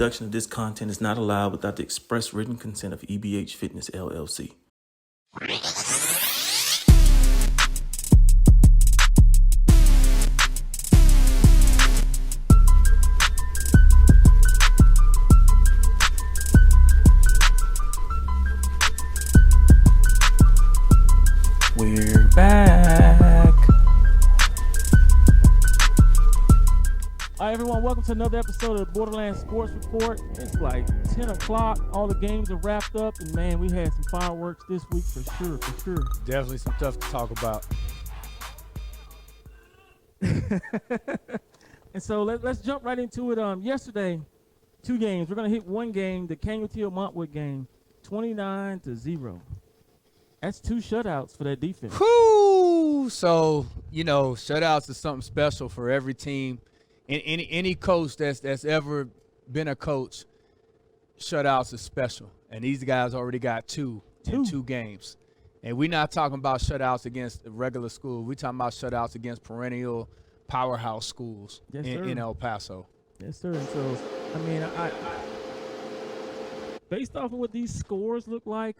reproduction of this content is not allowed without the express written consent of EBH Fitness, LLC. We're back. All right, everyone, welcome to another episode of the Borderland Sports Report. It's like 10 o'clock. All the games are wrapped up, and, man, we had some fireworks this week for sure. Definitely some stuff to talk about. And so let's jump right into it. Yesterday, 2 games. We're going to hit one game, the Canutillo-Montwood game, 29-0. That's 2 shutouts for that defense. Whoo! So, shutouts is something special for every team. And any coach that's ever been a coach, shutouts is special. And these guys already got 2 in 2 games. And we're not talking about shutouts against regular school. We're talking about shutouts against perennial powerhouse schools in El Paso. Yes, sir. And so, I based off of what these scores look like,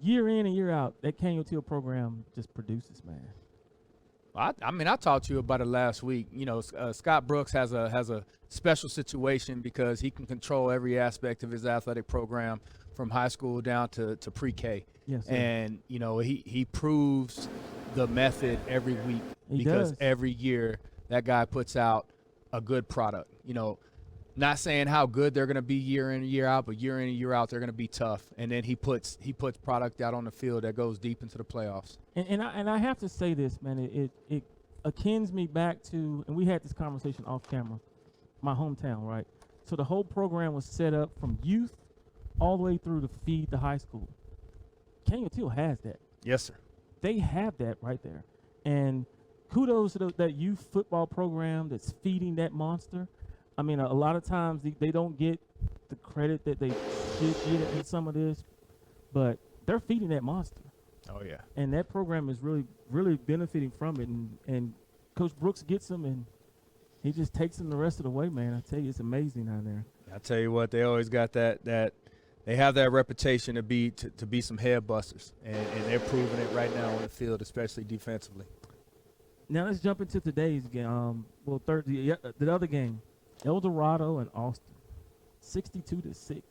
year in and year out, that Canutillo program just produces, man. I talked to you about it last week. Scott Brooks has a special situation because he can control every aspect of his athletic program from high school down to pre-K. Yes, sir. And, he proves the method every week because every year that guy puts out a good product. Not saying how good they're going to be year in and year out, but year in and year out they're going to be tough. And then he puts product out on the field that goes deep into the playoffs. And I have to say this, man. It akins me back to, and we had this conversation off camera, my hometown, right? So the whole program was set up from youth all the way through to feed the high school. Canutillo has that. Yes, sir. They have that right there. And kudos to that youth football program that's feeding that monster. A lot of times they don't get the credit that they should get in some of this, but they're feeding that monster. Oh, yeah. And that program is really, really benefiting from it. And Coach Brooks gets them, and he just takes them the rest of the way, man. I tell you, it's amazing down there. I tell you what, they always got that they have that reputation to be some head busters, and they're proving it right now on the field, especially defensively. Now let's jump into today's game. The other game. El Dorado and Austin, 62-6.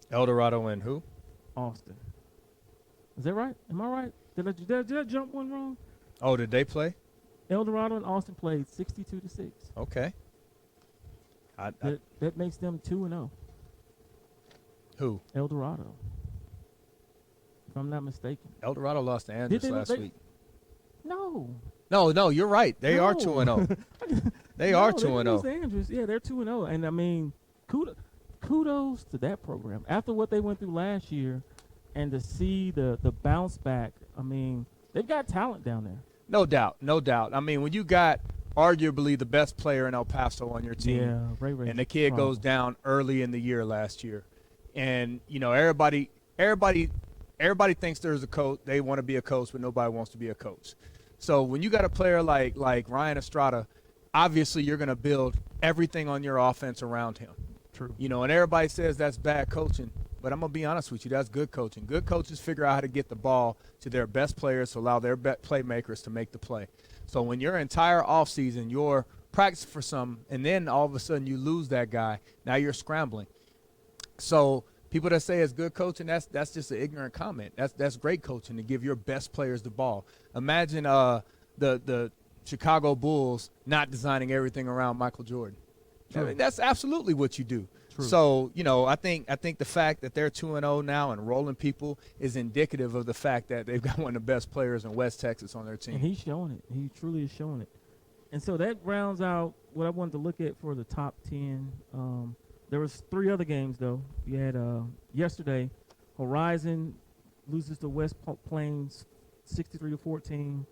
El Dorado and who? Austin. Is that right? Am I right? Did I jump one wrong? Oh, did they play? El Dorado and Austin played 62-6. Okay. That makes them 2-0. Who? El Dorado. If I'm not mistaken. El Dorado lost to Andrews last week. No. No, you're right. They are 2-0. They are 2-0. Andrews. Yeah, they're 2-0. And kudos to that program. After what they went through last year, and to see the bounce back, they've got talent down there. No doubt. When you got arguably the best player in El Paso on your team, Ray and the kid goes down early in the year last year, and everybody thinks there's a coach. They want to be a coach, but nobody wants to be a coach. So when you got a player like Ryan Estrada, obviously you're going to build everything on your offense around him. True. And everybody says that's bad coaching, but I'm going to be honest with you, that's good coaching. Good coaches figure out how to get the ball to their best players to allow their playmakers to make the play. So when your entire offseason, you're practicing for something, and then all of a sudden you lose that guy, now you're scrambling. So people that say it's good coaching, that's just an ignorant comment. That's great coaching to give your best players the ball. Imagine the Chicago Bulls not designing everything around Michael Jordan. That's absolutely what you do. True. So, I think the fact that they're 2-0 now and rolling people is indicative of the fact that they've got one of the best players in West Texas on their team. And he's showing it. He truly is showing it. And so that rounds out what I wanted to look at for the top 10. There was 3 other games, though. We had yesterday, Horizon loses to West Plains 63-14.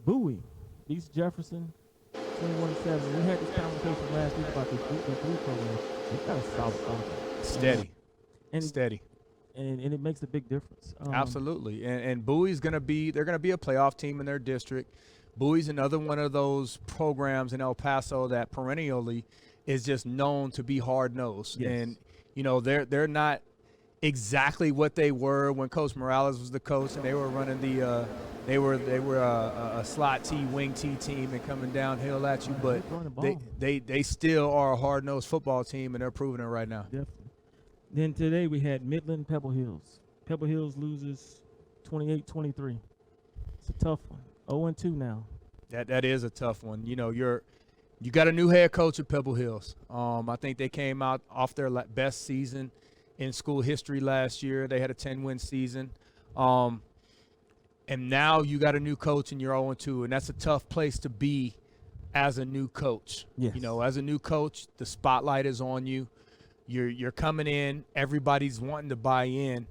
Bowie beats Jefferson 21-7. We had this conversation last week about this Bowie program. They've got a solid offense. Steady. And it makes a big difference. Absolutely. And Bowie's they're going to be a playoff team in their district. Bowie's another one of those programs in El Paso that perennially is just known to be hard-nosed. Yes. And, you know, they're not exactly what they were when Coach Morales was the coach and they were running they were a slot T, wing T team and coming downhill at you, but they still are a hard-nosed football team, and they're proving it right now. Definitely. Then today we had Midland Pebble Hills. Pebble Hills loses 28-23. It's a tough one. 0-2 now. That is a tough one. You know, you got a new head coach at Pebble Hills. I think they came out off their best season in school history last year. They had a 10-win season. And now you got a new coach and you're 0-2, and that's a tough place to be as a new coach. Yes. You know, as a new coach, the spotlight is on you. You're coming in, everybody's wanting to buy in,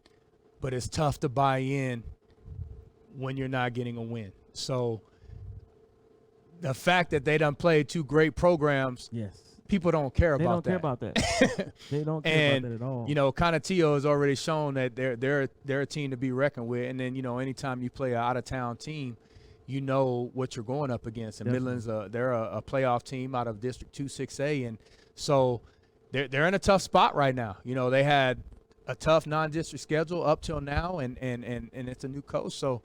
but it's tough to buy in when you're not getting a win. So the fact that they done played two great programs, yes, people don't care about that. They don't care about that. They don't care about that at all. You know, Conatillo has already shown that they're a team to be reckoned with. And then, you know, anytime you play an out-of-town team, you know what you're going up against. And Definitely. Midland's they're a playoff team out of District 2 6A, and so they're in a tough spot right now. You know, they had a tough non-district schedule up till now, and it's a new coach, so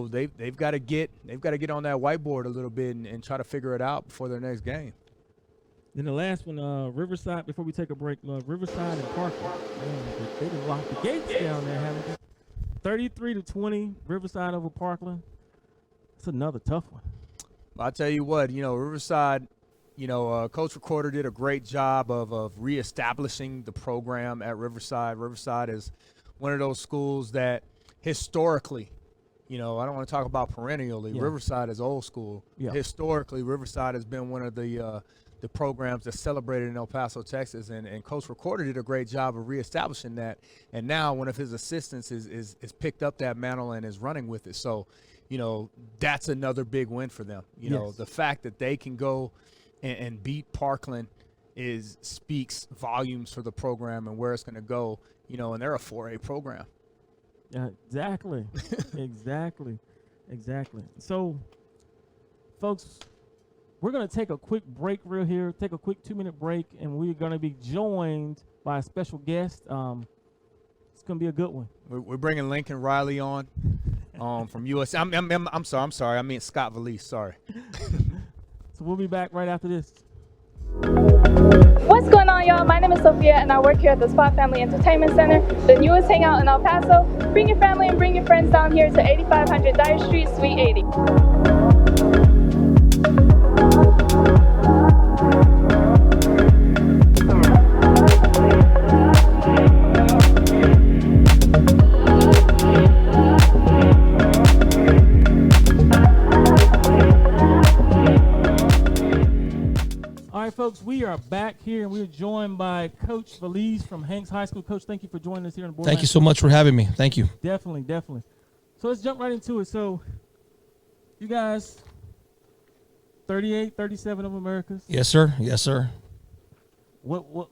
they've got to get on that whiteboard a little bit and try to figure it out before their next game. Then the last one, Riverside, before we take a break, Riverside and Parkland. Man, they done locked the gates down there, haven't they? 33-20, Riverside over Parkland. It's another tough one. I'll tell you what, you know, Riverside, you know, Coach Recorder did a great job of reestablishing the program at Riverside. Riverside is one of those schools that historically, you know, I don't want to talk about perennially. Yeah. Riverside is old school. Yeah. Historically, Riverside has been one of the programs that's celebrated in El Paso, Texas, and Coach Recorder did a great job of reestablishing that. And now one of his assistants is picked up that mantle and is running with it. So, you know, that's another big win for them. You know, the fact that they can go and beat Parkland speaks volumes for the program and where it's going to go. You know, and they're a 4A program. Exactly. Exactly. So, folks, we're going to take a quick break real here, take a quick 2-minute break, and we're going to be joined by a special guest. It's going to be a good one. We're bringing Lincoln Riley on from US. I'm sorry. I mean Scott Veliz. Sorry. So we'll be back right after this. What's going on, y'all? My name is Sophia, and I work here at the Spot Family Entertainment Center, the newest hangout in El Paso. Bring your family and bring your friends down here to 8500 Dyer Street, Suite 80. All right, folks, we are back here, and we're joined by Coach Veliz from Hanks High School. Coach, thank you for joining us here on the Borderland. Thank you so much for having me. Thank you. Definitely. So let's jump right into it. So, you guys, 38, 37 of Americas. Yes, sir. Yes, sir. What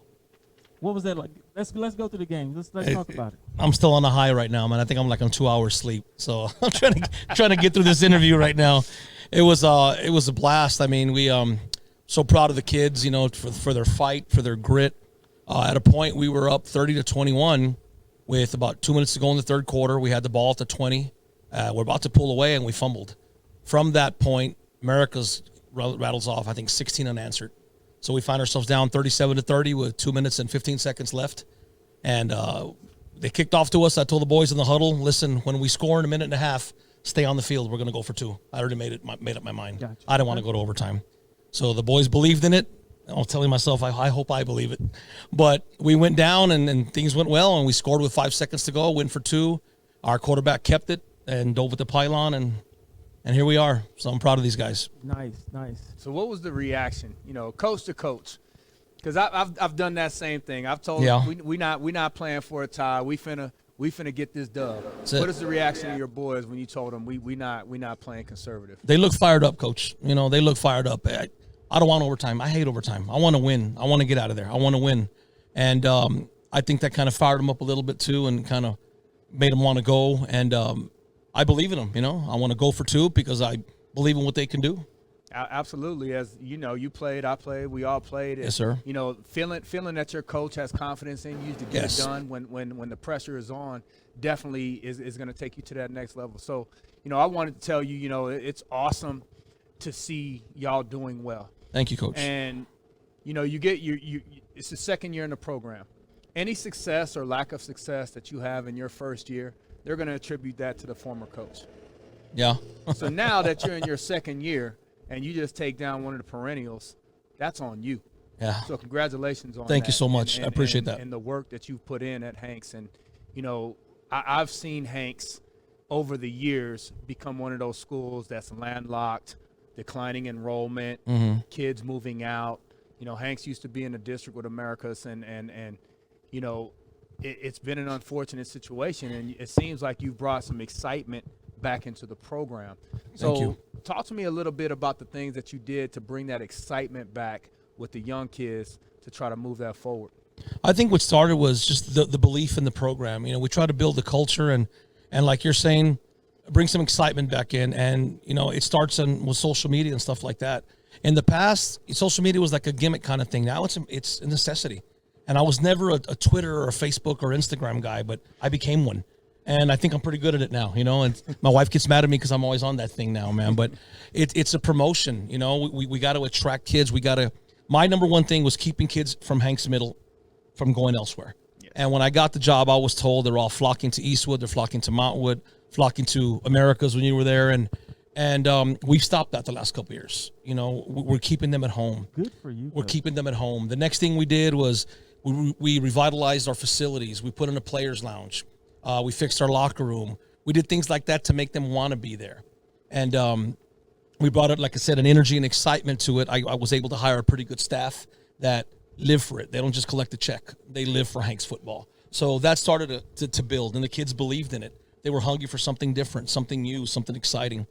was that like? Let's go through the game. Let's talk about it. I'm still on a high right now, man. I think I'm like on 2 hours sleep. So I'm trying to get through this interview right now. It was a blast. I mean, we so proud of the kids, you know, for their fight, for their grit. At a point, we were up 30-21 with about 2 minutes to go in the third quarter. We had the ball at the 20. We're about to pull away, and we fumbled. From that point, America's rattles off, I think, 16 unanswered. So we find ourselves down 37-30 with 2 minutes and 15 seconds left. And they kicked off to us. I told the boys in the huddle, listen, when we score in a minute and a half, stay on the field. We're going to go for 2. I already made up my mind. Gotcha. I didn't want to go to overtime. So the boys believed in it. I was telling myself, I hope I believe it. But we went down, and things went well, and we scored with 5 seconds to go, went for 2. Our quarterback kept it and dove with the pylon, and here we are. So I'm proud of these guys. Nice. So what was the reaction, you know, coach to coach? Because I've done that same thing. I've told them we not playing for a tie. We finna get this dub. What is the reaction of your boys when you told them we not playing conservative? They look fired up, Coach. You know, they look fired up. I don't want overtime. I hate overtime. I want to win. I want to get out of there. I want to win. And I think that kind of fired them up a little bit too, and kind of made them want to go. And I believe in them. You know, I want to go for 2 because I believe in what they can do. Absolutely. As you know, you played, I played, we all played. Yes, sir. You know, feeling that your coach has confidence in you to get Yes. it done when the pressure is on definitely is going to take you to that next level. So, you know, I wanted to tell you, you know, it's awesome to see y'all doing well. Thank you, Coach. And, you know, it's the second year in the program. Any success or lack of success that you have in your first year, they're going to attribute that to the former coach. Yeah. So now that you're in your second year and you just take down one of the perennials, that's on you. Yeah. So congratulations on Thank that. you so much. I appreciate that. And the work that you've put in at Hanks. And, you know, I've seen Hanks over the years become one of those schools that's landlocked, declining enrollment, kids moving out. You know, Hanks used to be in the district with Americus, and you know, it's been an unfortunate situation, and it seems like you've brought some excitement back into the program. So Thank you. talk to me a little bit about the things that you did to bring that excitement back with the young kids to try to move that forward. I think what started was just the belief in the program. You know, we try to build the culture and like you're saying, bring some excitement back in. And, you know, it starts with social media and stuff like that. In the past, social media was like a gimmick kind of thing. Now it's a necessity. And I was never a Twitter or a Facebook or Instagram guy, but I became one. And I think I'm pretty good at it now, you know, and my wife gets mad at me because I'm always on that thing now, man. But it's a promotion, you know, we got to attract kids. My number one thing was keeping kids from Hanks Middle from going elsewhere. Yes. And when I got the job, I was told they're all flocking to Eastwood, they're flocking to Montwood, flocking to Americas when you were there. And we've stopped that the last couple of years. You know, we're keeping them at home. Good for you. We're keeping them at home. The next thing we did was we revitalized our facilities. We put in a players' lounge. We fixed our locker room. We did things like that to make them want to be there. And we brought it, like I said, an energy and excitement to it. I was able to hire a pretty good staff that live for it. They don't just collect a check. They live for Hanks football. So that started to build, and the kids believed in it. They were hungry for something different, something new, something exciting.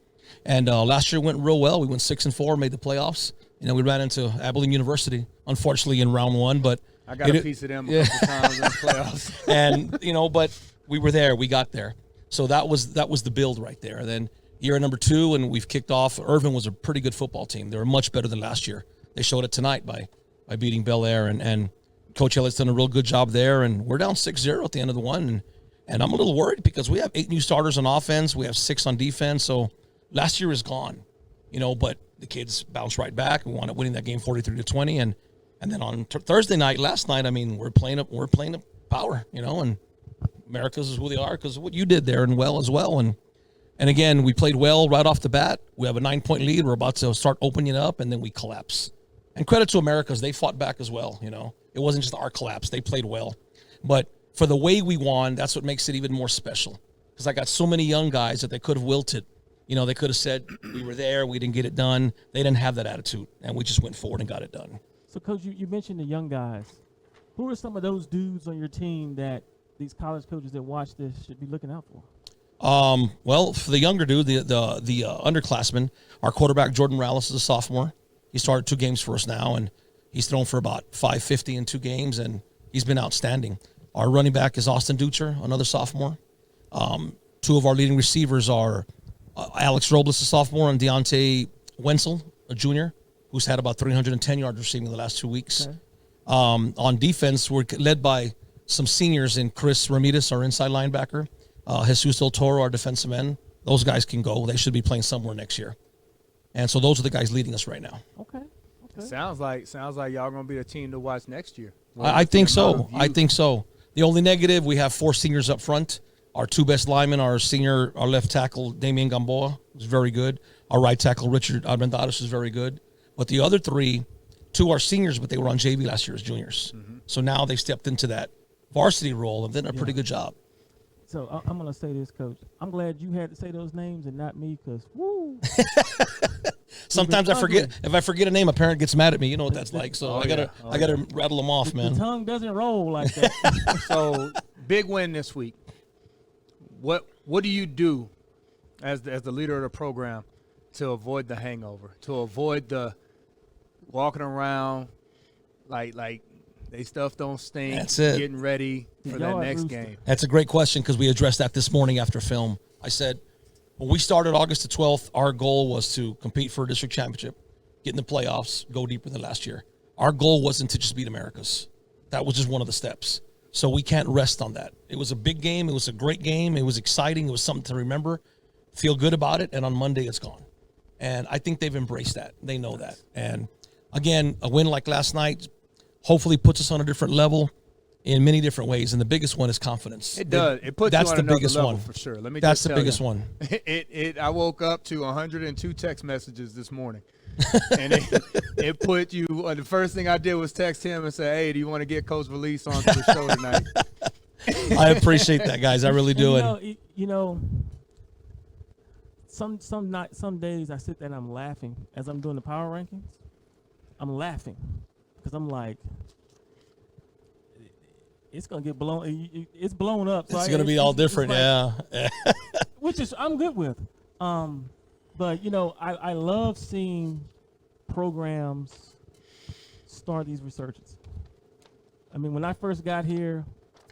And last year went real well. We went 6-4, made the playoffs. You know, we ran into Abilene University, unfortunately, in round one. But I got a piece of them a couple times in the playoffs. And, you know, but we were there. We got there. So that was the build right there. And then year number 2, and we've kicked off. Irvin was a pretty good football team. They were much better than last year. They showed it tonight by beating Bel Air. And Coach Elliott's done a real good job there. And we're down 6-0 at the end of the one. And I'm a little worried because we have 8 new starters on offense. We have 6 on defense. So last year is gone, you know, but the kids bounced right back. We wound up winning that game 43-20. And then on Thursday night, last night, I mean, we're playing up power, you know, and Americas is who they are because of what you did there and well as well. And again, we played well right off the bat. We have a 9-point lead. We're about to start opening it up, and then we collapse. And credit to Americas, they fought back as well, you know. It wasn't just our collapse. They played well. But for the way we won, that's what makes it even more special. Because I got so many young guys that they could have wilted. You know, they could have said, we were there, we didn't get it done. They didn't have that attitude, and we just went forward and got it done. So, Coach, you mentioned the young guys. Who are some of those dudes on your team that these college coaches that watch this should be looking out for? Well, for the younger dude, the underclassman, our quarterback, Jordan Rallis, is a sophomore. He started 2 games for us now, and he's thrown for about 550 in 2 games, and he's been outstanding. Our running back is Austin Dutcher, another sophomore. 2 of our leading receivers are Alex Robles, a sophomore, and Deontay Wenzel, a junior, who's had about 310 yards receiving the last 2 weeks. Okay. On defense, we're led by some seniors in Chris Ramirez, our inside linebacker, Jesus Del Toro, our defensive end. Those guys can go. They should be playing somewhere next year. And so those are the guys leading us right now. Okay. Sounds like y'all gonna be the team to watch next year. I think so. I think so. The only negative, we have 4 seniors up front. Our 2 best linemen, our left tackle, Damian Gamboa, was very good. Our right tackle, Richard Armendariz, is very good. But the other 3, 2 are seniors, but they were on JV last year as juniors. Mm-hmm. So now they stepped into that varsity role and did a pretty good job. So I'm going to say this, Coach. I'm glad you had to say those names and not me because, woo. Sometimes I forget. If I forget a name, a parent gets mad at me. You know what that's like. So I gotta rattle them off, man. The tongue doesn't roll like that. So big win this week. What do you do as the leader of the program to avoid the hangover, to avoid the walking around like they stuff don't stink, That's it. Getting ready for that next game? That's a great question because we addressed that this morning after film. I said, When we started August the 12th, our goal was to compete for a district championship, get in the playoffs, go deeper than last year. Our goal wasn't to just beat America's. That was just one of the steps. So we can't rest on that. It was a big game. It was a great game. It was exciting. It was something to remember, feel good about it, and on Monday it's gone. And I think they've embraced that. They know that. And, again, a win like last night hopefully puts us on a different level in many different ways, and the biggest one is confidence. It does. It puts that's you on the another biggest level one for sure. Let me That's just the tell biggest you. one. I woke up to 102 text messages this morning, and it put you. The first thing I did was text him and say, "Hey, do you want to get Coach Veliz onto the show tonight?" I appreciate that, guys. I really do. Some days I sit there and I'm laughing as I'm doing the power rankings. I'm laughing because I'm like, it's gonna get blown. It's blown up. So It's going to be all different, like, which is I'm good with. But I love seeing programs start these resurgences. I mean, when I first got here,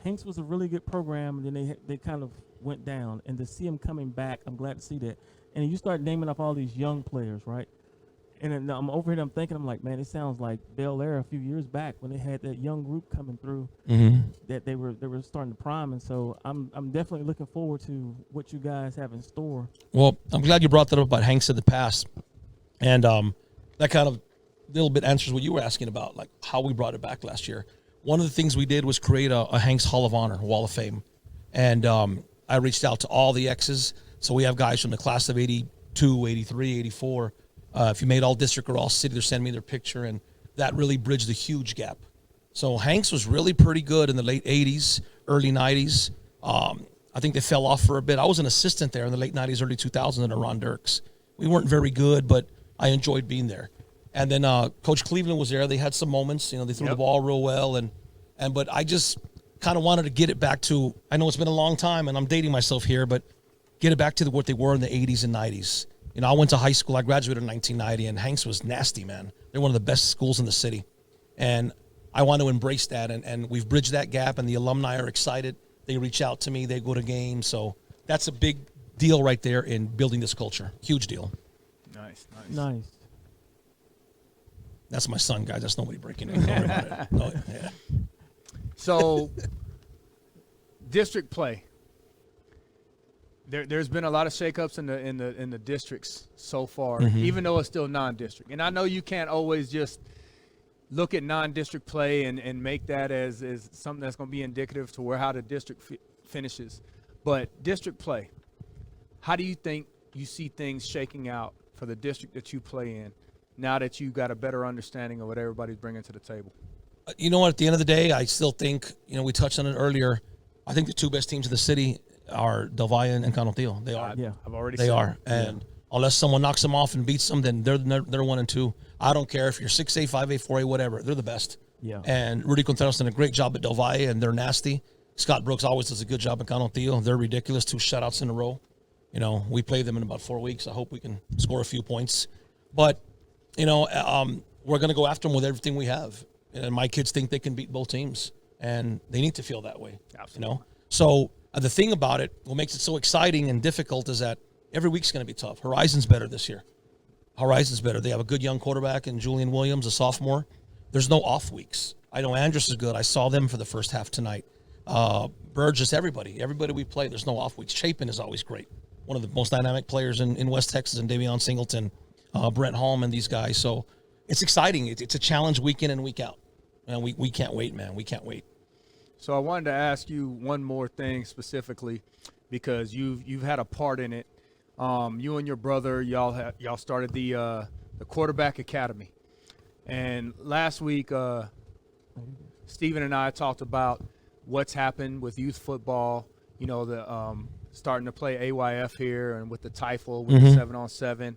Hanks was a really good program, and then they kind of went down. And to see him coming back, I'm glad to see that. And you start naming off all these young players, right? And then I'm over here, I'm thinking, I'm like, man, it sounds like Bel Air a few years back when they had that young group coming through that they were starting to prime. And so I'm definitely looking forward to what you guys have in store. Well, I'm glad you brought that up about Hanks in the past. And that kind of little bit answers what you were asking about, like how we brought it back last year. One of the things we did was create a Hanks Hall of Honor, Wall of Fame. And I reached out to all the X's. So we have guys from the class of 82, 83, 84. If you made all district or all city, they're sending me their picture. And that really bridged a huge gap. So Hanks was really pretty good in the late 80s, early 90s. I think they fell off for a bit. I was an assistant there in the late 90s, early 2000s under Ron Dirks. We weren't very good, but I enjoyed being there. And then Coach Cleveland was there. They had some moments. They threw the ball real well. But I just kind of wanted to get it back to, I know it's been a long time, and I'm dating myself here, but get it back to what they were in the 80s and 90s. I went to high school. I graduated in 1990, and Hanks was nasty, man. They're one of the best schools in the city. And I want to embrace that, and we've bridged that gap, and the alumni are excited. They reach out to me. They go to games. So that's a big deal right there in building this culture. Huge deal. Nice. That's my son, guys. That's nobody breaking in. Don't worry about it. No, yeah. So, district play. There's been a lot of shakeups in the districts so far, even though it's still non-district. And I know you can't always just look at non-district play and make that as something that's going to be indicative to how the district finishes. But district play, how do you think you see things shaking out for the district that you play in now that you got a better understanding of what everybody's bringing to the table? You know what? At the end of the day, I still think, we touched on it earlier. I think the two best teams in the city are Del Valle and Canoteo. They are. Yeah. I've already They said are. And unless someone knocks them off and beats them, then they're 1 and 2. I don't care if you're 6A, 5A, 4A, whatever. They're the best. Yeah. And Rudy Contreras done a great job at Del Valle, and they're nasty. Scott Brooks always does a good job at Canoteo. They're ridiculous. 2 shutouts in a row. We play them in about 4 weeks. I hope we can score a few points. But, we're going to go after them with everything we have. And my kids think they can beat both teams, and they need to feel that way. Absolutely. So the thing about it, what makes it so exciting and difficult is that every week's going to be tough. Horizon's better this year. Horizon's better. They have a good young quarterback in Julian Williams, a sophomore. There's no off weeks. I know Andrus is good. I saw them for the first half tonight. Burgess, everybody we play, there's no off weeks. Chapin is always great. One of the most dynamic players in West Texas, and Davion Singleton, Brent Holm, and these guys. So it's exciting. It's a challenge week in and week out. And we can't wait, man. We can't wait. So I wanted to ask you one more thing specifically, because you've had a part in it. You and your brother, y'all started the quarterback academy, and last week Stephen and I talked about what's happened with youth football. The starting to play AYF here, and with the TIFL with the 7-on-7,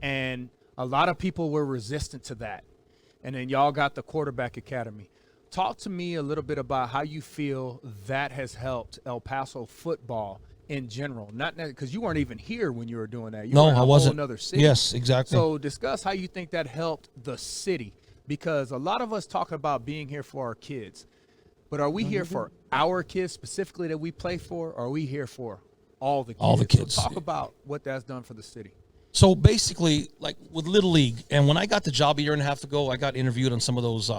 and a lot of people were resistant to that. And then y'all got the quarterback academy. Talk to me a little bit about how you feel that has helped El Paso football in general. Not because you weren't even here when you were doing that. You were in I wasn't. Whole another city. Yes, exactly. So discuss how you think that helped the city, because a lot of us talk about being here for our kids, but are we here for our kids specifically that we play for, or are we here for all the kids. All the kids. So talk about what that's done for the city. So basically, like with Little League, and when I got the job a year and a half ago, I got interviewed on some of those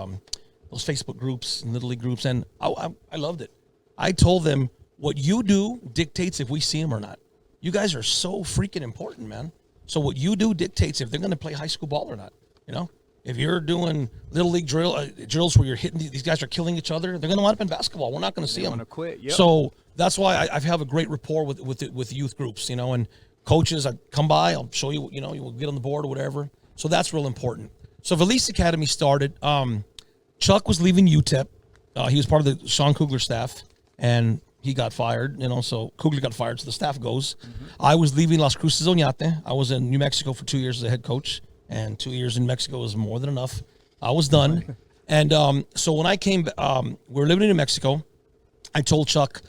Facebook groups and Little League groups, and I loved it. I told them, what you do dictates if we see them or not. You guys are so freaking important, man. So what you do dictates if they're going to play high school ball or not. You know, if you're doing Little League drills where you're hitting, these guys are killing each other, they're going to wind up in basketball. We're not going to see them. Want to quit? Yep. So that's why I have a great rapport with youth groups, you know, and coaches. I come by, I'll show you, you know, you'll get on the board or whatever. So that's real important. So Veliz Academy started. Chuck was leaving UTEP. He was part of the Sean Kugler staff, and he got fired, you know, so Kugler got fired, so the staff goes. Mm-hmm. I was leaving Las Cruces Oñate. I was in New Mexico for 2 years as a head coach, and 2 years in Mexico was more than enough. I was done. And so when I came, we were living in New Mexico. I told Chuck,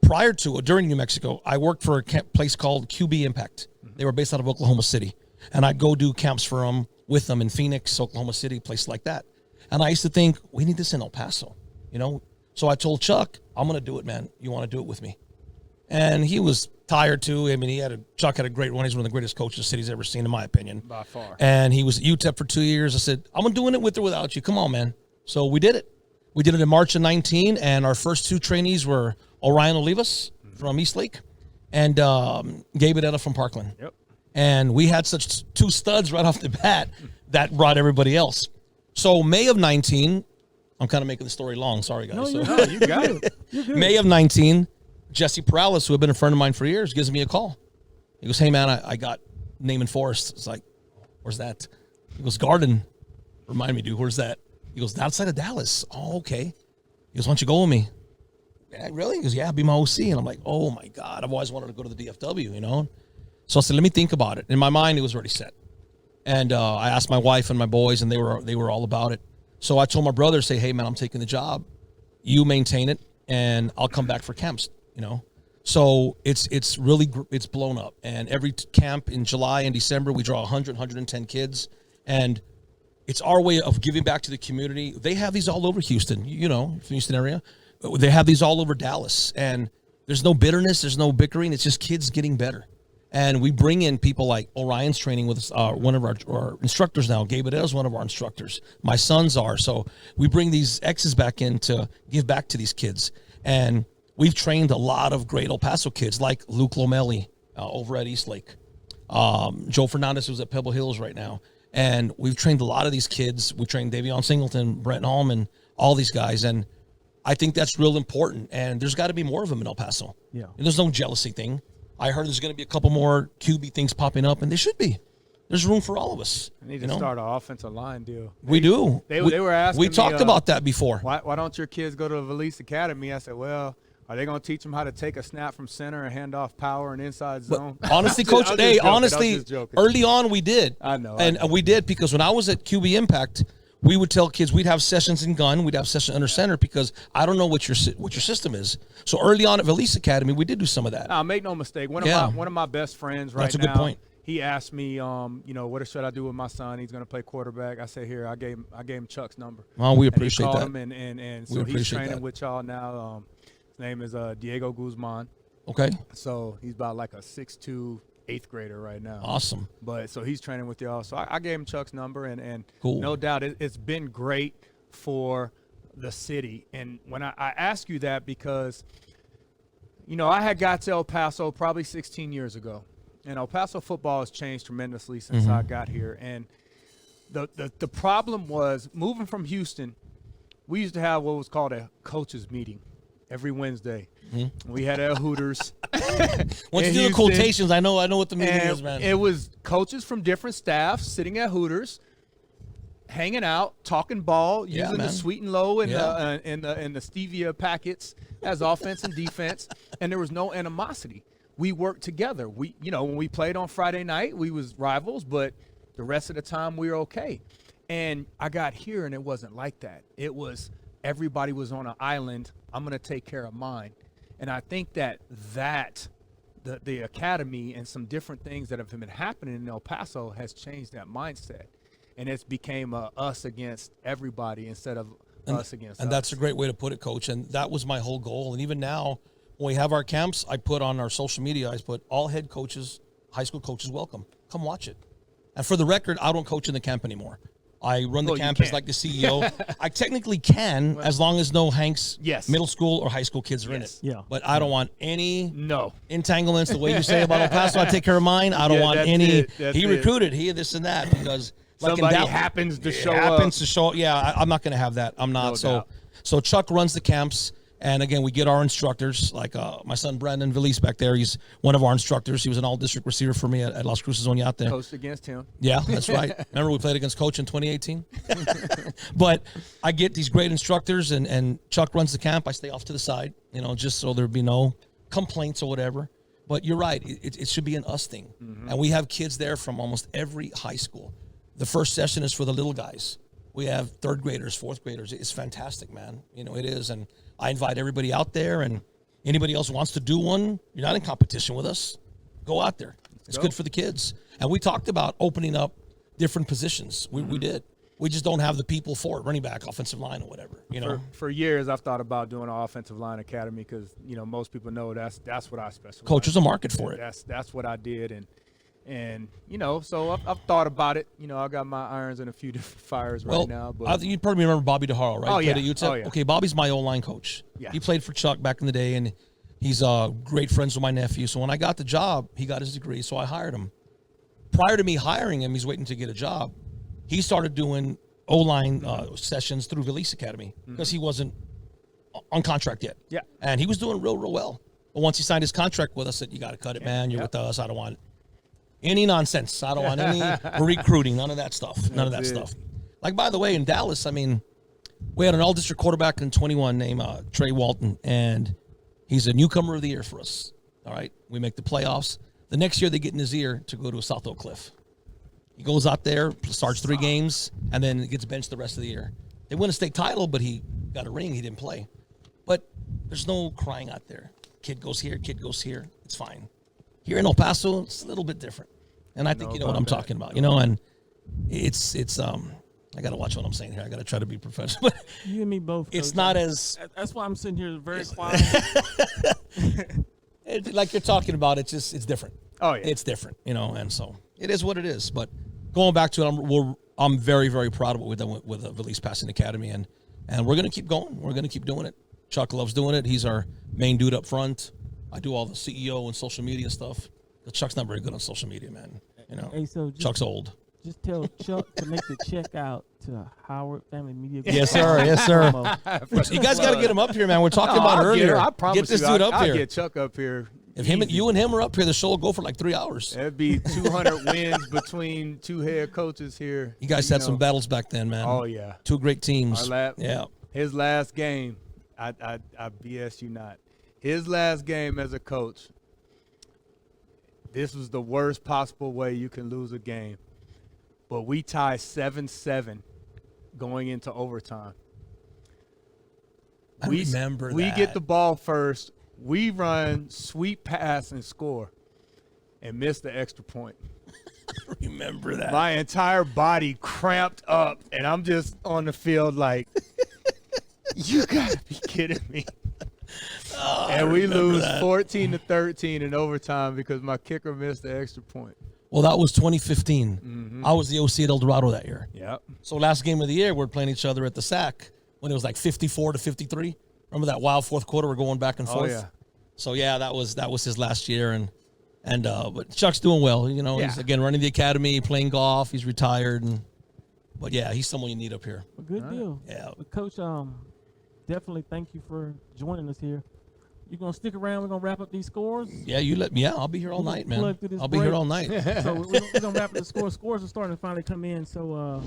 during New Mexico, I worked for a place called QB Impact. Mm-hmm. They were based out of Oklahoma City. And I'd go do camps for them with them in Phoenix, Oklahoma City, places like that. And I used to think, we need this in El Paso, you know? So I told Chuck, I'm going to do it, man. You want to do it with me? And he was tired too. I mean, Chuck had a great run. He's one of the greatest coaches the city's ever seen, in my opinion. By far. And he was at UTEP for 2 years. I said, I'm doing it with or without you. Come on, man. So we did it. We did it in March of 19, and our first two trainees were Orion Olivas from Eastlake and Gabe Adetta from Parkland. Yep. And we had such two studs right off the bat that brought everybody else. So May of 19, I'm kind of making the story long. Sorry, guys. No, you got it. May of 19, Jesse Perales, who had been a friend of mine for years, gives me a call. He goes, hey, man, I got Naaman Forest. It's like, where's that? He goes, Garden. Remind me, dude, where's that? He goes, outside of Dallas. Oh, okay. He goes, why don't you go with me? Yeah, really? He goes, yeah, be my OC. And I'm like, oh, my God, I've always wanted to go to the DFW, you know? So I said, let me think about it. In my mind, it was already set. And I asked my wife and my boys, and they were all about it. So I told my brother, say, hey, man, I'm taking the job. You maintain it, and I'll come back for camps, you know? So it's really blown up. And every camp in July and December, we draw 100, 110 kids. And it's our way of giving back to the community. They have these all over Houston, you know, from the Houston area. They have these all over Dallas. And there's no bitterness. There's no bickering. It's just kids getting better. And we bring in people like Orion's training with one of our instructors now. Gabe Adell is one of our instructors. My sons are. So we bring these X's back in to give back to these kids. And we've trained a lot of great El Paso kids like Luke Lomelli over at Eastlake. Joe Fernandez, who's at Pebble Hills right now. And we've trained a lot of these kids. We trained Davion Singleton, Brent Hallman, all these guys. And I think that's real important. And there's got to be more of them in El Paso. Yeah. And there's no jealousy thing. I heard there's going to be a couple more QB things popping up, and there should be. There's room for all of us. I need to start an offensive line deal. We do. They were asking We me, talked about that before. Why don't your kids go to Veliz Academy? I said, well, are they going to teach them how to take a snap from center and hand off power and inside zone? But honestly, Coach, early on we did. I know. We did because when I was at QB Impact, we would tell kids we'd have sessions in gun, we'd have sessions under center because I don't know what your system is. So early on at Veliz Academy, we did do some of that. Now, make no mistake. One of my best friends right now. That's a good point. He asked me, what should I do with my son? He's going to play quarterback. I said, here, I gave him Chuck's number. Well, we appreciate that. And he called him, and so he's training with y'all now. His name is Diego Guzman. Okay. So he's about like a 6'2", 8th grader right now. Awesome. But so he's training with y'all. So I gave him Chuck's number, and cool. No doubt it's been great for the city. And when I ask you that because, I had got to El Paso probably 16 years ago. And El Paso football has changed tremendously since I got here. And the problem was moving from Houston, we used to have what was called a coaches meeting every Wednesday. We had at Hooters. Once you do the quotations, I know what the meeting is, man. It was coaches from different staffs sitting at Hooters, hanging out, talking ball, using the sweet and low and the stevia packets as offense and defense, and there was no animosity. We worked together. When we played on Friday night, we was rivals, but the rest of the time we were okay. And I got here, and it wasn't like that. It was everybody was on an island. I'm going to take care of mine. And I think that the academy and some different things that have been happening in El Paso has changed that mindset. And it's became us against everybody instead of us against us. And that's a great way to put it, Coach. And that was my whole goal. And even now, when we have our camps, I put on our social media, I put all head coaches, high school coaches, welcome. Come watch it. And for the record, I don't coach in the camp anymore. I run the camp as like the CEO. I technically can, as long as no Hanks middle school or high school kids are in it. Yeah. But I don't want any entanglements the way you say about El Paso. I take care of mine. I don't want any. He recruited. He this and that because like somebody happens to show up. Yeah, I'm not going to have that. I'm not. So Chuck runs the camps. And again, we get our instructors, like my son Brandon Veliz back there. He's one of our instructors. He was an all-district receiver for me at Las Cruces Oñate. Coached against him. Yeah, that's right. Remember we played against Coach in 2018? But I get these great instructors, and Chuck runs the camp. I stay off to the side, just so there be no complaints or whatever. But you're right. It should be an us thing. Mm-hmm. And we have kids there from almost every high school. The first session is for the little guys. We have third graders, fourth graders. It's fantastic, man. It is. And I invite everybody out there, and anybody else who wants to do one, you're not in competition with us. Go out there. It's good for the kids. And we talked about opening up different positions. We did. We just don't have the people for it, running back, offensive line, or whatever. For years, I've thought about doing an offensive line academy because most people know that's what I specialize. Coach, there's a market for it. That's what I did, and so I've thought about it. I got my irons in a few different fires right now. But you probably remember Bobby DeHaro, right? Oh yeah. Okay, Bobby's my O-line coach. Yeah. He played for Chuck back in the day, and he's great friends with my nephew. So when I got the job, he got his degree, so I hired him. Prior to me hiring him, he's waiting to get a job. He started doing O-line sessions through Veliz Academy because he wasn't on contract yet. Yeah. And he was doing real well. But once he signed his contract with us, I said, you got to cut it, man. You're with us. I don't want any nonsense. I don't want any recruiting. None of that stuff. None of that stuff. Like, by the way, in Dallas, we had an all-district quarterback in 21 named Trey Walton, and he's a newcomer of the year for us. All right? We make the playoffs. The next year, they get in his ear to go to a South Oak Cliff. He goes out there, starts 3 games, and then gets benched the rest of the year. They win a state title, but he got a ring. He didn't play. But there's no crying out there. Kid goes here, kid goes here. It's fine. Here in El Paso, it's a little bit different. And I think you know what I'm talking about, and it's I got to watch what I'm saying here. I got to try to be professional. You and me both. It's Coach. not as... That's why I'm sitting here very quiet. like you're talking about, it's different. Oh, yeah. It's different, and so it is what it is. But going back to it, I'm very, very proud of what we've done with Veliz Passing Academy, and we're going to keep going. We're going to keep doing it. Chuck loves doing it. He's our main dude up front. I do all the CEO and social media stuff. Chuck's not very good on social media, man. Hey, so Chuck's old. Just tell Chuck to make the check out to Howard Family Media Group. Yes, sir. Yes, sir. You guys got to get him up here, man. We're talking about it earlier. I promise get this you, dude up I'll here. get Chuck up here. If you and him are up here, the show will go for like 3 hours. That'd be 200 wins between 2 head coaches here. You guys had some battles back then, man. Oh, yeah. 2 great teams. His last game, I BS you not. His last game as a coach, this was the worst possible way you can lose a game. But we tie 7-7 going into overtime. I remember that. We get the ball first. We run, sweep pass, and score, and miss the extra point. Remember that. My entire body cramped up, and I'm just on the field like, you gotta be kidding me. And we lose 14-13 in overtime because my kicker missed the extra point. Well, that was 2015. Mm-hmm. I was the OC at El Dorado that year. Yep. So last game of the year, we're playing each other at the SAC when it was like 54-53. Remember that wild fourth quarter? We're going back and forth. Oh, yeah. So yeah, that was his last year, and but Chuck's doing well. He's again running the academy, playing golf. He's retired, but yeah, he's someone you need up here. A good deal. Yeah. But Coach, definitely thank you for joining us here. You gonna stick around? We're gonna wrap up these scores. Yeah, I'll be here all night, man. I'll be here all night. So we're gonna wrap up the scores. Scores are starting to finally come in. So.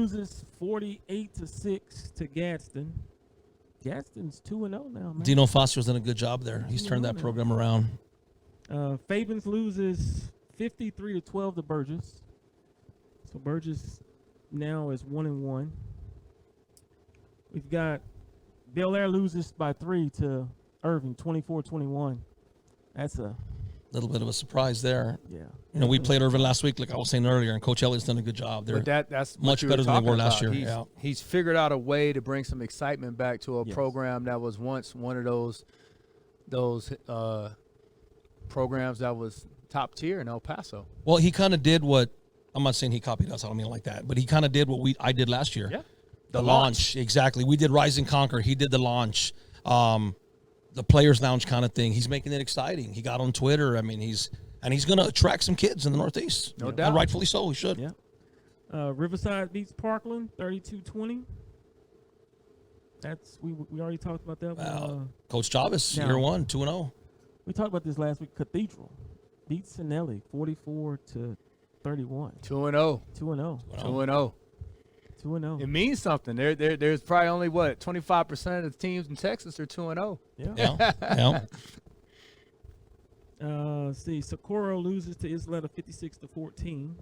loses 48-6 to Gadsden. Gadsden's 2-0 now, man. Dino Fazio's done a good job there. He's turned that program around. Fabens loses 53-12 to Burgess. So Burgess now is 1-1. We've got Bel Air loses by 3 to Irving, 24-21. That's a Little bit of a surprise there. yeah. You know, we played Irving last week, like I was saying earlier, and Coach Elliott's done a good job. They're But that's much what you better were than they were talking last about. year. He's figured out a way to bring some excitement back to a Yes. program that was once one of those programs that was top tier in El Paso. Well, he kind of did what I'm not saying he copied us. I don't mean it like that, but he kind of did what I did last year. Yeah, the launch exactly. We did Rise and Conquer. He did the launch, the Players Lounge kind of thing. He's making it exciting. He got on Twitter. I mean, he's going to attract some kids in the Northeast. No And doubt. rightfully so. He should. Yeah. Riverside beats Parkland 32-20. That's we already talked about that. Wow. Coach Chavez, now- year one, 2-0. We talked about this last week. Cathedral beats Sinelli 44-31. 2-0. 2-0. 2-0. 2-0. It means something. There's probably only 25% of the teams in Texas are 2-0. Yeah. Yeah. Yeah. See, Socorro loses to Isleta 56-14.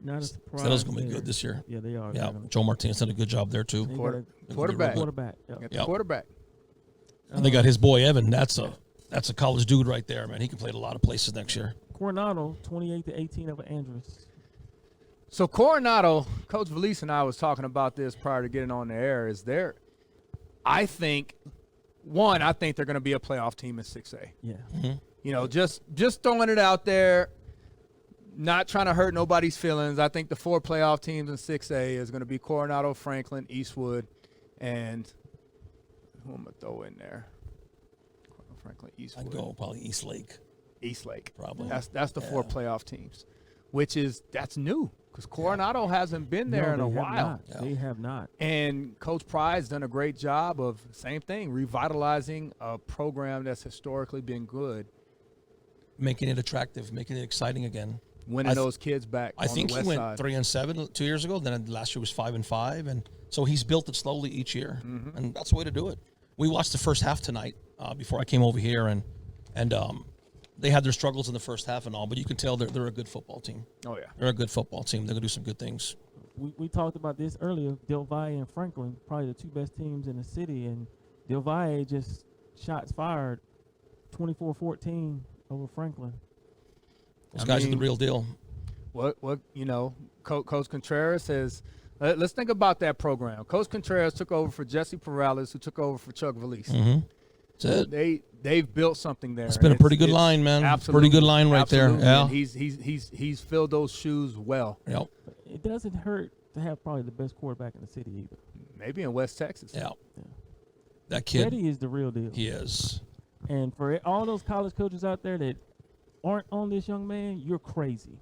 Not a surprise. That's going to be there. good this year. Yeah, they are. Yeah. Joe Martinez did a good job there, too. They got Quarterback. a quarterback. Yep. Got the Yep. quarterback. And they got his boy, Evan. That's a college dude right there, man. He can play at a lot of places next year. Coronado 28-18 over Andrews. So Coronado, Coach Veliz and I was talking about this prior to getting on the air. I think they're going to be a playoff team in 6A. Yeah. You know, just throwing it out there, not trying to hurt nobody's feelings. I think the 4 playoff teams in 6A is going to be Coronado, Franklin, Eastwood, and who am I throw in there? Franklin, Eastwood. I'd go probably East Lake. Probably. That's the 4 playoff teams, that's new because Coronado hasn't been there in a while. They have not. And Coach Pryde's done a great job of same thing, revitalizing a program that's historically been good, Making it attractive, making it exciting again. winning those kids back. I think on the he west went side. 3-7 2 years ago. Then last year was 5-5, and so he's built it slowly each year, and that's the way to do it. We watched the first half tonight before I came over here, and they had their struggles in the first half and all, but you can tell they're a good football team. Oh yeah, They're a good football team. They're gonna do some good things. We talked about this earlier. Del Valle and Franklin, probably the 2 best teams in the city, and Del Valle just shots fired 24-14 over Franklin. Those guys are the real deal. what Coach Contreras says. Let's think about that program. Coach Contreras took over for Jesse Perales, who took over for Chuck Veliz. That's it. They've built something there. It's been a pretty good line, man. Absolutely, Pretty good line right there. absolutely. Yeah. And he's filled those shoes well. Yep. It doesn't hurt to have probably the best quarterback in the city either. Maybe in West Texas. Yeah. That kid, Teddy is the real deal. he is. And for all those college coaches out there that aren't on this young man, you're crazy.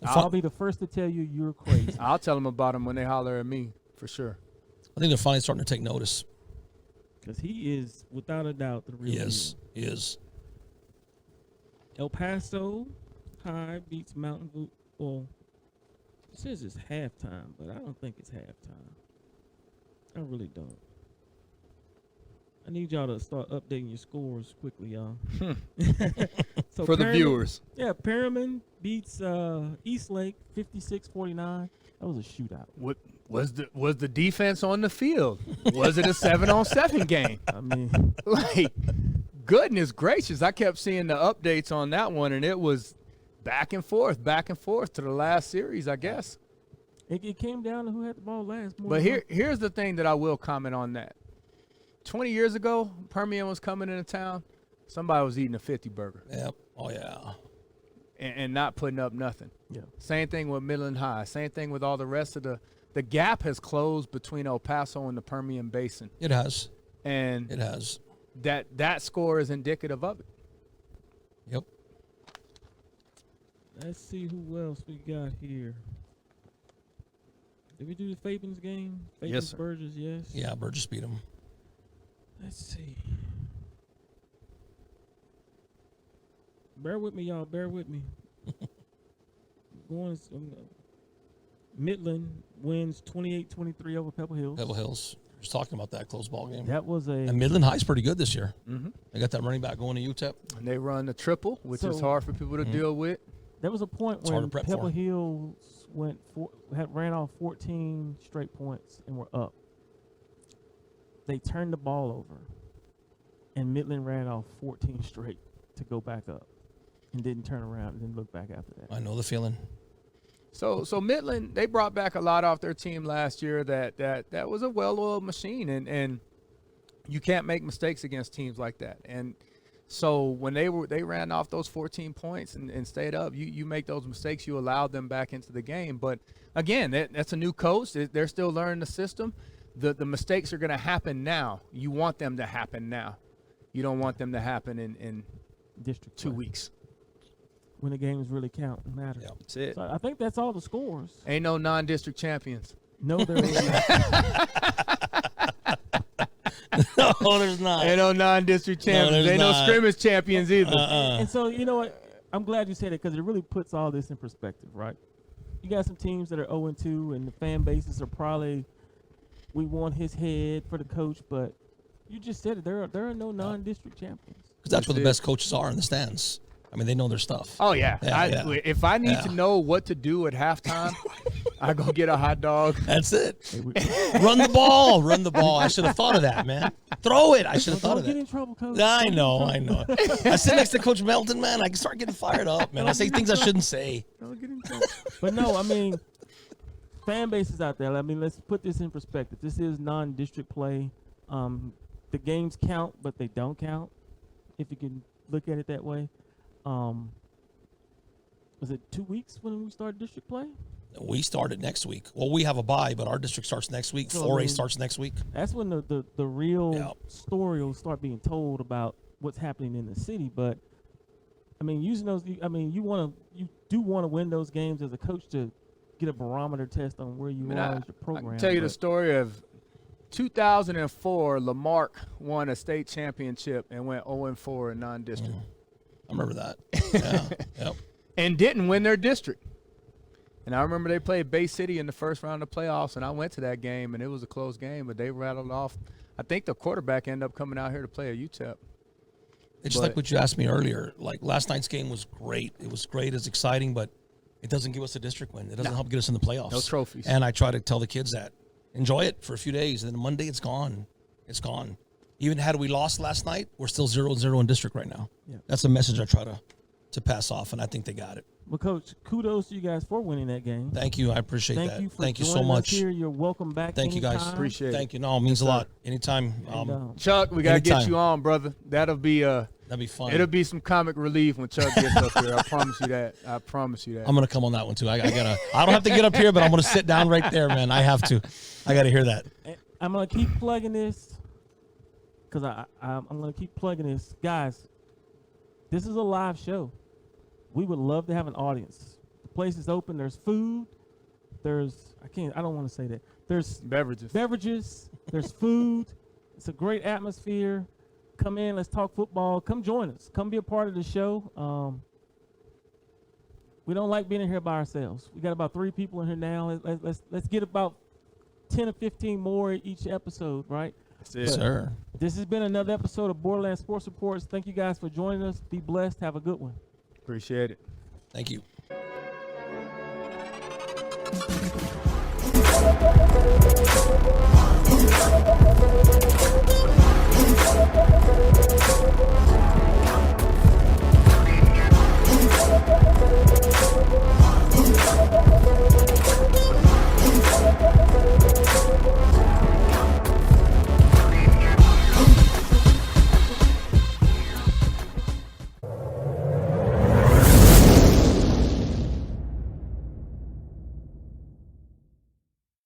I'll be the first to tell you you're crazy. I'll tell them about him when they holler at me for sure. I think they're finally starting to take notice. Because he is, without a doubt, the real He deal. is. He is. El Paso High beats Mountain View. Well, it says it's halftime, but I don't think it's halftime. I really don't. I need y'all to start updating your scores quickly, y'all. So For the Perryman- viewers. Yeah, Perryman beats Eastlake 56-49. That was a shootout. What was the defense on the field? Was it a 7-on-7 game? I mean, Like, goodness gracious. I kept seeing the updates on that one, and it was back and forth to the last series, I guess. it came down to who had the ball last. more But than here's the thing that I will comment on that. 20 years ago, Permian was coming into town. Somebody was eating a 50 burger Yep. Oh, yeah. and not putting up nothing. Yeah. Same thing with Midland High. Same thing with all the rest of the gap has closed between El Paso and the Permian Basin. It has. And It has. that score is indicative of it. Yep. Let's see who else we got here. Did we do the Fabens game? Fabens Yes, sir. Burgess, yes. Yeah, Burgess beat him. Let's see. Bear with me, y'all. Bear with me. Midland wins 28-23 over Pebble Hills. Pebble Hills. Just talking about that close ball game. That was And Midland High's pretty good this year. Mm-hmm. They got that running back going to UTEP. And they run the triple, which is So- hard for people to deal with. There was a point It's hard when to prep Pebble for. Hills ran off 14 straight points and were up. They turned the ball over, and Midland ran off 14 straight to go back up, and didn't turn around and didn't look back after that. I know the feeling. So Midland, they brought back a lot off their team last year. That was a well-oiled machine, and you can't make mistakes against teams like that. And so when they ran off those 14 points and stayed up, you make those mistakes, you allowed them back into the game. But again, that's a new coach. They're still learning the system. The mistakes are going to happen now. You want them to happen now. You don't want them to happen in District 2 play, weeks. when the games really count and matter. Yeah. That's it. So I think that's all the scores. Ain't no non-district champions. No, there is not. No, there's not. Ain't no non-district champions. there's Ain't no not. scrimmage champions either. And so, you know what? I'm glad you said it because it really puts all this in perspective, right? You got some teams that are 0-2, and the fan bases are probably, we want his head for the coach, but you just said it. There are no non-district champions. Because that's where the That's it. best coaches are in the stands. I mean, they know their stuff. Oh yeah. Yeah, If I need Yeah. to know what to do at halftime, I go get a hot dog. That's it. Hey, Run the ball. Run the ball. I should have thought of that, man. Throw it. I should have thought don't of get that. in trouble, coach. I Don't get in know. trouble. I know. I sit next to Coach Melton, man. I can start getting fired up, man. I say things I shouldn't say. Don't get in trouble. But no, I mean, fan bases out there. I mean, let's put this in perspective. This is non-district play. The games count, but they don't count, if you can look at it that way. Was it 2 weeks when we started district play? We started next week. Well, we have a bye, but our district starts next week. So, 4A I mean, starts next week. That's when the real Yeah. story will start being told about what's happening in the city. But I mean, using those, I mean, you do want to win those games as a coach to get a barometer test on where you are as your I program. can tell you the but- story of 2004. Lamarck won a state championship and went 0-4 in non-district, I remember that. Yeah. Yep. and didn't win their district. And I remember they played Bay City in the first round of playoffs, and I went to that game, and it was a close game, but they rattled off. I think the quarterback ended up coming out here to play at UTEP. It's just like what you asked me earlier. Like last night's game was great. It was great. It's exciting, but it doesn't give us a district win. It doesn't help get us in the playoffs. No trophies. And I try to tell the kids that. Enjoy it for a few days, and then Monday it's gone. It's gone. Even had we lost last night, we're still 0-0 in district right now. Yeah. That's a message I try to pass off, and I think they got it. Well, Coach, kudos to you guys for winning that game. Thank you. I appreciate Thank that. you for Thank you so joining us much. here. You're welcome back. Thank you, guys. anytime. Appreciate it. Thank you. No, it means a lot. Anytime. And, Chuck, we gotta get Anytime. you on, brother. That'll be That'd be fun. it'll be some comic relief when Chuck gets up here. I promise you that. I promise you that. I'm gonna come on that one too. I gotta. I don't have to get up here, but I'm gonna sit down right there, man. I have to. I gotta hear that. I'm gonna keep plugging this because I'm gonna keep plugging this, guys. This is a live show. We would love to have an audience. The place is open. There's food. There's I don't want to say that. There's Beverages. There's food. It's a great atmosphere. Come in. Let's talk football. Come join us. Come be a part of the show. We don't like being in here by ourselves. We got about 3 people in here now. Let's get about 10 or 15 more each episode, right? That's it. Yes, sir. This has been another episode of Borderland Sports Reports. Thank you guys for joining us. Be blessed. Have a good one. Appreciate it. Thank you. Thank you.